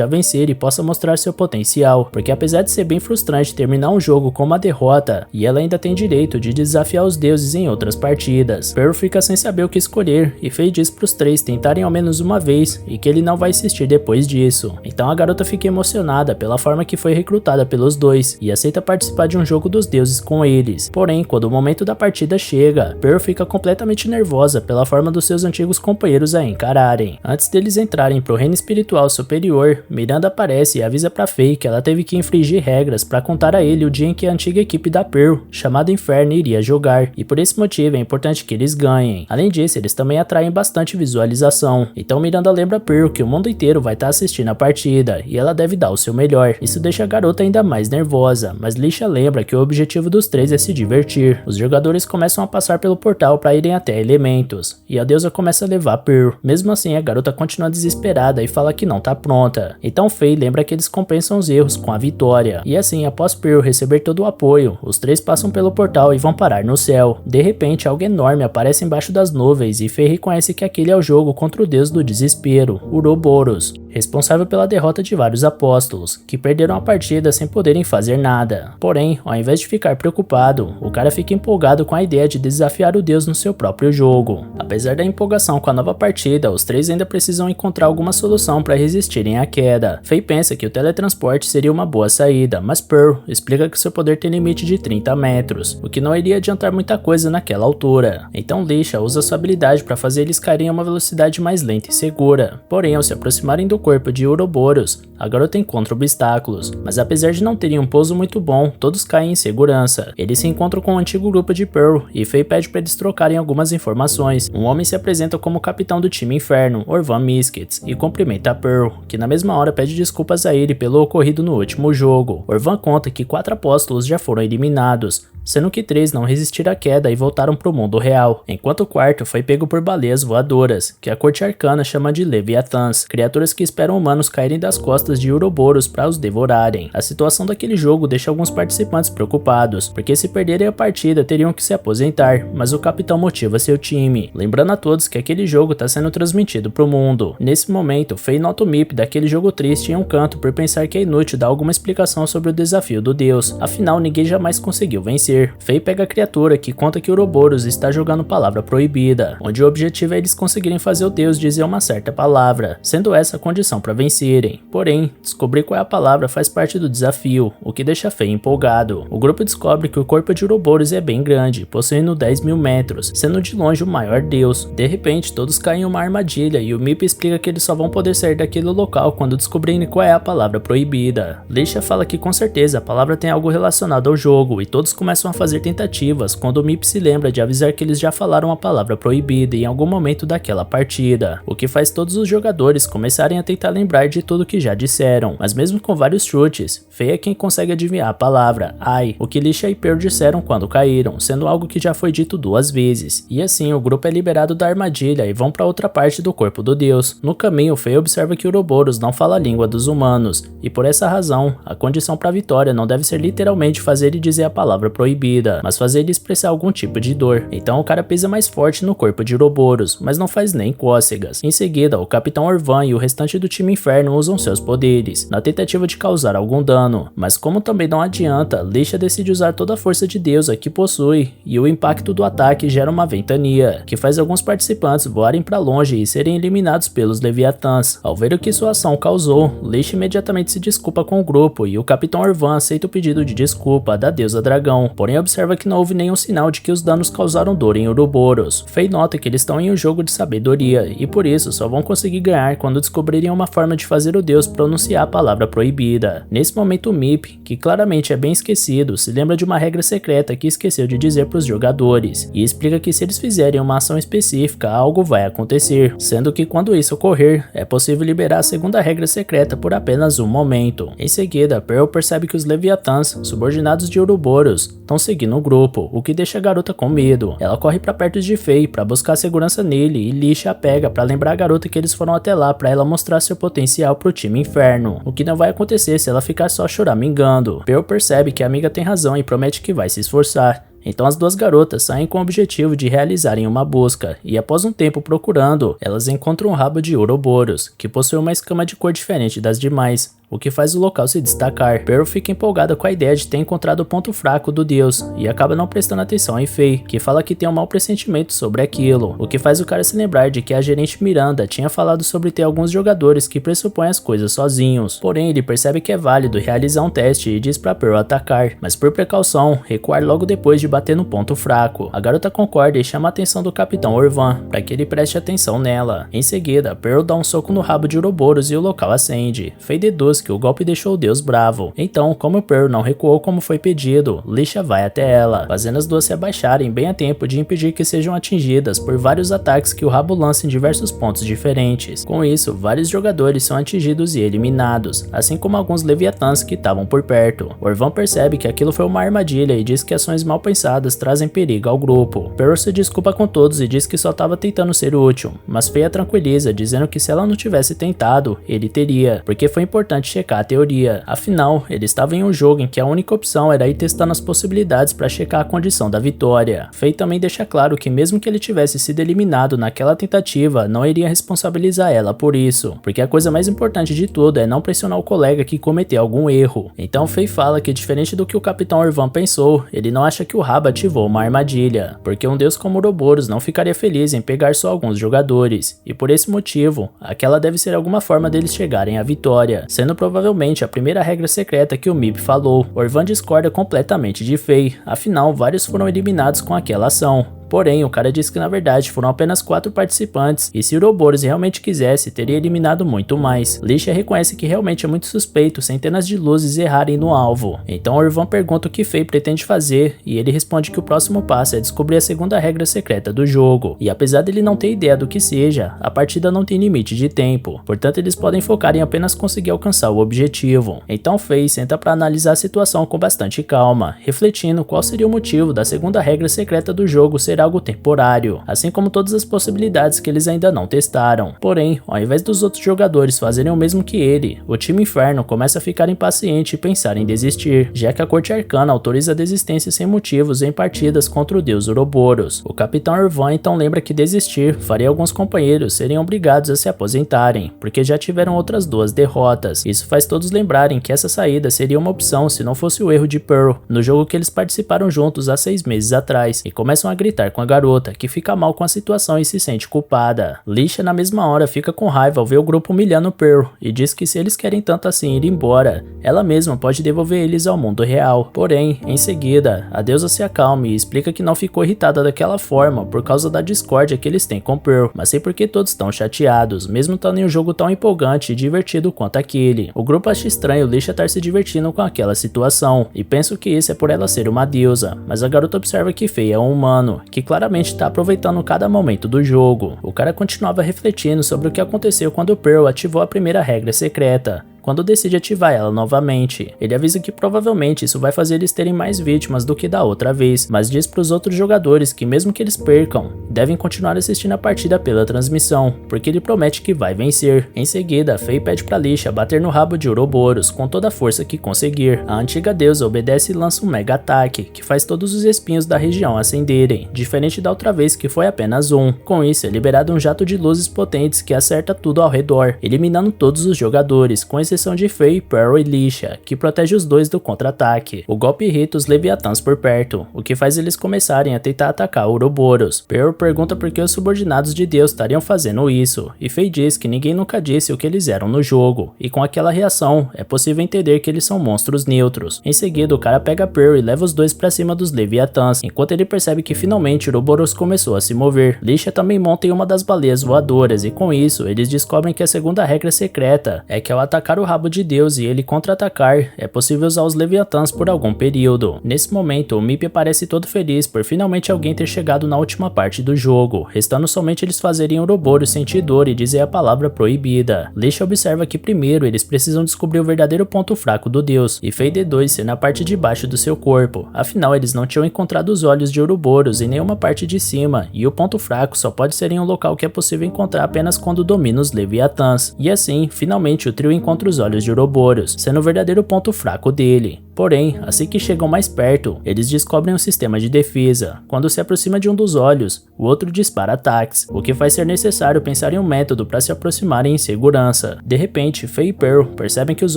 a vencer e possa mostrar seu potencial, porque apesar de ser bem frustrante terminar um jogo com uma derrota, e ela ainda tem direito de desafiar os deuses em outras partidas. Pearl fica sem saber o que escolher, e Faye diz pros três tentarem ao menos uma vez, e que ele não vai insistir depois disso. Então a garota fica emocionada pela forma que foi recrutada pelos dois, e aceita participar de um jogo dos deuses com eles. Porém, quando o momento da partida chega, Pearl fica completamente nervosa pela forma dos seus antigos companheiros a encararem. Antes deles entrarem pro reino espiritual superior, Miranda aparece e avisa pra Faye que ela teve que infringir regras para contar a ele o dia em que a antiga equipe da Pearl, chamada Inferno, iria jogar, e por esse motivo é importante que eles ganhem. Além disso, eles também atraem bastante visualização, então Miranda lembra Pearl que o mundo inteiro vai estar assistindo a partida, e ela deve dar o seu melhor. Isso deixa a garota ainda mais nervosa, mas Lisha lembra que o objetivo dos três é se divertir. Os jogadores começam a passar pelo portal para irem até Elementos, e a deusa começa a levar Pearl. Mesmo assim, a garota continua desesperada e fala que não tá pronta. Então Faye lembra que eles compensam os erros com a vitória, e assim, após Pearl receber todo o apoio, os três passam pelo portal e vão parar no céu. De repente, algo enorme aparece embaixo das nuvens e Faye reconhece que aquele é o jogo contra o deus do desespero, Uroboros, responsável pela derrota de vários apóstolos, que perderam a partida sem poderem fazer nada. Porém, ao invés de ficar preocupado, o cara fica empolgado com a ideia de desafiar o deus no seu próprio jogo. Apesar da empolgação com a nova partida, os três ainda precisam encontrar alguma solução para resistirem à queda. Faye pensa que o teletransporte seria uma boa saída, mas Pearl explica que seu poder tem limite de 30 metros, o que não iria adiantar muita coisa naquela altura. Então Lisha usa sua habilidade para fazer eles caírem a uma velocidade mais lenta e segura. Porém, ao se aproximarem do corpo de Uroboros, a garota encontra obstáculos, mas apesar de não terem um pouso muito bom, todos caem em segurança. Eles se encontram com o antigo grupo de Pearl e Faye pede para eles trocarem algumas informações. Um homem se apresenta como capitão do time Inferno, Orvan Miskets, e cumprimenta a Pearl, que na mesma hora pede desculpas a ele pelo ocorrido no último jogo. Orvan conta que 4 apóstolos já foram eliminados, sendo que 3 não resistiram à queda e voltaram pro mundo real, enquanto o quarto foi pego por baleias voadoras, que a corte arcana chama de Leviathans, criaturas que esperam humanos caírem das costas de Uroboros para os devorarem. A situação daquele jogo deixa alguns participantes preocupados, porque se perderem a partida teriam que se aposentar, mas o capitão motiva seu time, lembrando a todos que aquele jogo está sendo transmitido pro mundo. Nesse momento, Faye nota o Mip daquele jogo triste em um canto por pensar que é inútil dar alguma explicação sobre o desafio do deus, afinal ninguém jamais conseguiu vencer. Faye pega a criatura que conta que Uroboros está jogando palavra proibida, onde o objetivo é eles conseguirem fazer o deus dizer uma certa palavra, sendo essa a condição para vencerem. Porém, descobrir qual é a palavra faz parte do desafio, o que deixa Faye empolgado. O grupo descobre que o corpo de Uroboros é bem grande, possuindo 10.000 metros, sendo de longe o maior deus. De repente, todos caem em uma armadilha e o Mip explica que eles só vão poder sair daquele local quando descobrirem qual é a palavra proibida. Lisha fala que com certeza a palavra tem algo relacionado ao jogo e todos começam a fazer tentativas quando o Mip se lembra de avisar que eles já falaram a palavra proibida em algum momento daquela partida, o que faz todos os jogadores começarem a tentar lembrar de tudo que já disseram, mas mesmo com vários chutes, Faye é quem consegue adivinhar a palavra ai, o que Lisha e Pearl disseram quando caíram, sendo algo que já foi dito 2 vezes. E assim, o grupo é liberado da armadilha e vão para outra parte do corpo do deus. No caminho, Faye observa que Ouroboros não fala a língua dos humanos, e por essa razão, a condição para a vitória não deve ser literalmente fazer ele dizer a palavra proibida, mas fazer ele expressar algum tipo de dor. Então o cara pisa mais forte no corpo de Ouroboros, mas não faz nem cócegas. Em seguida, o Capitão Orvan e o restante do time Inferno usam seus poderes, na tentativa de causar algum dano, mas como também não adianta, Lisha decide usar toda a força de deusa que possui, e o impacto do ataque gera uma ventania, que faz alguns participantes voarem para longe e serem eliminados pelos Leviatãs. Ao ver o que sua ação causou, Lisha imediatamente se desculpa com o grupo e o Capitão Orvan aceita o pedido de desculpa da deusa dragão, porém observa que não houve nenhum sinal de que os danos causaram dor em Ouroboros. Faye nota que eles estão em um jogo de sabedoria e por isso só vão conseguir ganhar quando descobrirem uma forma de fazer o deus pronunciar a palavra proibida. Nesse momento, o Mip, que claramente é bem esquecido, se lembra de uma regra secreta que esqueceu de dizer para os jogadores e explica que se eles fizerem uma ação específica, algo vai acontecer, sendo que quando isso ocorrer, é possível liberar a segunda regra secreta por apenas um momento. Em seguida, Pearl percebe que os Leviatãs, subordinados de Ouroboros, estão seguindo o grupo, o que deixa a garota com medo. Ela corre para perto de Faye para buscar segurança nele e Lisha a pega para lembrar a garota que eles foram até lá para ela mostrar seu potencial pro time Inferno, o que não vai acontecer se ela ficar só choramingando. Pearl percebe que a amiga tem razão e promete que vai se esforçar. Então as duas garotas saem com o objetivo de realizarem uma busca, e após um tempo procurando, elas encontram um rabo de Ouroboros, que possui uma escama de cor diferente das demais, o que faz o local se destacar. Pearl fica empolgada com a ideia de ter encontrado o ponto fraco do deus, e acaba não prestando atenção em Faye, que fala que tem um mau pressentimento sobre aquilo, o que faz o cara se lembrar de que a gerente Miranda tinha falado sobre ter alguns jogadores que pressupõem as coisas sozinhos. Porém, ele percebe que é válido realizar um teste e diz pra Pearl atacar, mas por precaução, recuar logo depois de bater no ponto fraco. A garota concorda e chama a atenção do Capitão Orvan, para que ele preste atenção nela. Em seguida, Pearl dá um soco no rabo de Ouroboros e o local acende. Faye deduz que o golpe deixou o deus bravo. Então, como Pearl não recuou como foi pedido, Lisha vai até ela, fazendo as duas se abaixarem bem a tempo de impedir que sejam atingidas por vários ataques que o rabo lança em diversos pontos diferentes. Com isso, vários jogadores são atingidos e eliminados, assim como alguns Leviatãs que estavam por perto. Orvan percebe que aquilo foi uma armadilha e diz que ações mal pensadas trazem perigo ao grupo. Pearl se desculpa com todos e diz que só estava tentando ser útil, mas Faye a tranquiliza, dizendo que se ela não tivesse tentado, ele teria, porque foi importante checar a teoria. Afinal, ele estava em um jogo em que a única opção era ir testando as possibilidades para checar a condição da vitória. Faye também deixa claro que mesmo que ele tivesse sido eliminado naquela tentativa, não iria responsabilizar ela por isso, porque a coisa mais importante de tudo é não pressionar o colega que cometeu algum erro. Então Faye fala que, diferente do que o Capitão Orvan pensou, ele não acha que o rabo ativou uma armadilha, porque um deus como Ouroboros não ficaria feliz em pegar só alguns jogadores, e por esse motivo, aquela deve ser alguma forma deles chegarem à vitória, sendo provavelmente a primeira regra secreta que o Mip falou. Orvan discorda completamente de Faye, afinal vários foram eliminados com aquela ação. Porém, o cara disse que na verdade foram apenas 4 participantes, e se Ouroboros realmente quisesse, teria eliminado muito mais. Lisha reconhece que realmente é muito suspeito centenas de luzes errarem no alvo. Então Orvan pergunta o que Faye pretende fazer, e ele responde que o próximo passo é descobrir a segunda regra secreta do jogo. E apesar dele não ter ideia do que seja, a partida não tem limite de tempo, portanto eles podem focar em apenas conseguir alcançar o objetivo. Então Faye senta para analisar a situação com bastante calma, refletindo qual seria o motivo da segunda regra secreta do jogo ser algo temporário, assim como todas as possibilidades que eles ainda não testaram. Porém, ao invés dos outros jogadores fazerem o mesmo que ele, o time Inferno começa a ficar impaciente e pensar em desistir, já que a Corte Arcana autoriza a desistência sem motivos em partidas contra o deus Ouroboros. O Capitão Orvan então lembra que desistir faria alguns companheiros serem obrigados a se aposentarem, porque já tiveram outras 2 derrotas. Isso faz todos lembrarem que essa saída seria uma opção se não fosse o erro de Pearl, no jogo que eles participaram juntos há 6 meses atrás, e começam a gritar com a garota, que fica mal com a situação e se sente culpada. Lisha na mesma hora fica com raiva ao ver o grupo humilhando Pearl, e diz que se eles querem tanto assim ir embora, ela mesma pode devolver eles ao mundo real. Porém, em seguida, a deusa se acalma e explica que não ficou irritada daquela forma por causa da discórdia que eles têm com Pearl, mas sim porque todos estão chateados, mesmo estando em um jogo tão empolgante e divertido quanto aquele. O grupo acha estranho Lisha estar se divertindo com aquela situação, e penso que isso é por ela ser uma deusa, mas a garota observa que Faye é um humano, que claramente tá aproveitando cada momento do jogo. O cara continuava refletindo sobre o que aconteceu quando Pearl ativou a primeira regra secreta. Quando decide ativar ela novamente, ele avisa que provavelmente isso vai fazer eles terem mais vítimas do que da outra vez, mas diz para os outros jogadores que mesmo que eles percam, devem continuar assistindo a partida pela transmissão, porque ele promete que vai vencer. Em seguida, Faye pede para Lixa bater no rabo de Ouroboros com toda a força que conseguir. A antiga deusa obedece e lança um mega ataque, que faz todos os espinhos da região acenderem, diferente da outra vez que foi apenas um. Com isso, é liberado um jato de luzes potentes que acerta tudo ao redor, eliminando todos os jogadores, com exceção de Faye, Pearl e Lixa, que protege os dois do contra-ataque. O golpe irrita os Leviathans por perto, o que faz eles começarem a tentar atacar Ouroboros. Pearl pergunta por que os subordinados de Deus estariam fazendo isso, e Faye diz que ninguém nunca disse o que eles eram no jogo, e com aquela reação, é possível entender que eles são monstros neutros. Em seguida, o cara pega Pearl e leva os dois pra cima dos Leviathans, enquanto ele percebe que finalmente Ouroboros começou a se mover. Lixa também monta em uma das baleias voadoras, e com isso, eles descobrem que a segunda regra secreta é que ao atacar o rabo de Deus e ele contra-atacar, é possível usar os Leviathans por algum período. Nesse momento, o Mip parece todo feliz por finalmente alguém ter chegado na última parte do jogo, restando somente eles fazerem Ouroboros sentir dor e dizer a palavra proibida. Lixa observa que primeiro eles precisam descobrir o verdadeiro ponto fraco do Deus, e Faye deduz ser na parte de baixo do seu corpo, afinal eles não tinham encontrado os olhos de Ouroboros em nenhuma parte de cima, e o ponto fraco só pode ser em um local que é possível encontrar apenas quando domina os Leviathans. E assim, finalmente o trio encontra os olhos de Ouroboros, sendo o verdadeiro ponto fraco dele. Porém, assim que chegam mais perto, eles descobrem um sistema de defesa. Quando se aproxima de um dos olhos, o outro dispara ataques, o que faz ser necessário pensar em um método para se aproximarem em segurança. De repente, Faye e Pearl percebem que os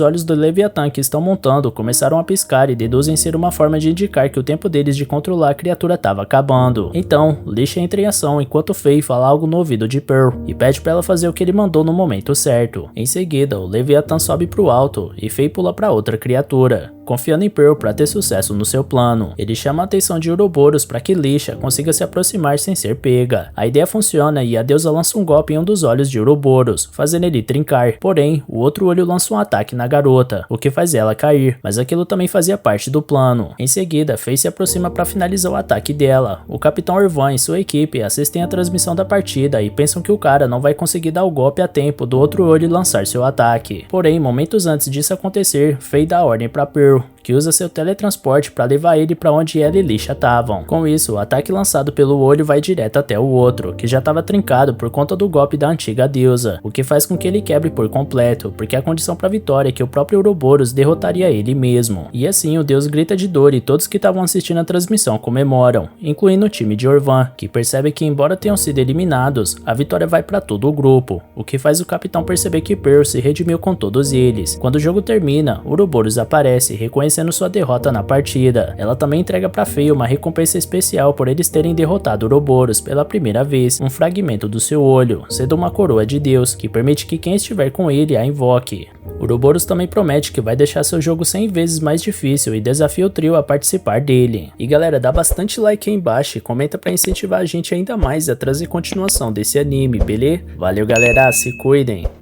olhos do Leviathan que estão montando começaram a piscar e deduzem ser uma forma de indicar que o tempo deles de controlar a criatura estava acabando. Então, Lixa entra em ação enquanto Faye fala algo no ouvido de Pearl e pede para ela fazer o que ele mandou no momento certo. Em seguida, o Leviathan sobe para o alto e Faye pula para outra criatura, confiando em Pearl para ter sucesso no seu plano. Ele chama a atenção de Ouroboros para que Lixa consiga se aproximar sem ser pega. A ideia funciona e a deusa lança um golpe em um dos olhos de Ouroboros, fazendo ele trincar. Porém, o outro olho lança um ataque na garota, o que faz ela cair, mas aquilo também fazia parte do plano. Em seguida, Faye se aproxima para finalizar o ataque dela. O Capitão Orvan e sua equipe assistem a transmissão da partida e pensam que o cara não vai conseguir dar o golpe a tempo do outro olho lançar seu ataque. Porém, momentos antes disso acontecer, Faye dá ordem para Pearl, que usa seu teletransporte para levar ele para onde ela e Lixa estavam. Com isso, o ataque lançado pelo olho vai direto até o outro, que já estava trincado por conta do golpe da antiga deusa, o que faz com que ele quebre por completo, porque a condição para vitória é que o próprio Ouroboros derrotaria ele mesmo. E assim, o deus grita de dor e todos que estavam assistindo a transmissão comemoram, incluindo o time de Orvan, que percebe que embora tenham sido eliminados, a vitória vai para todo o grupo, o que faz o capitão perceber que Pearl se redimiu com todos eles. Quando o jogo termina, Ouroboros aparece, reconhecendo sua derrota na partida. Ela também entrega para Faye uma recompensa especial por eles terem derrotado Ouroboros pela primeira vez, um fragmento do seu olho, sendo uma coroa de Deus, que permite que quem estiver com ele a invoque. Ouroboros também promete que vai deixar seu jogo 100 vezes mais difícil e desafia o trio a participar dele. E galera, dá bastante like aí embaixo e comenta para incentivar a gente ainda mais a trazer continuação desse anime, beleza? Valeu galera, se cuidem!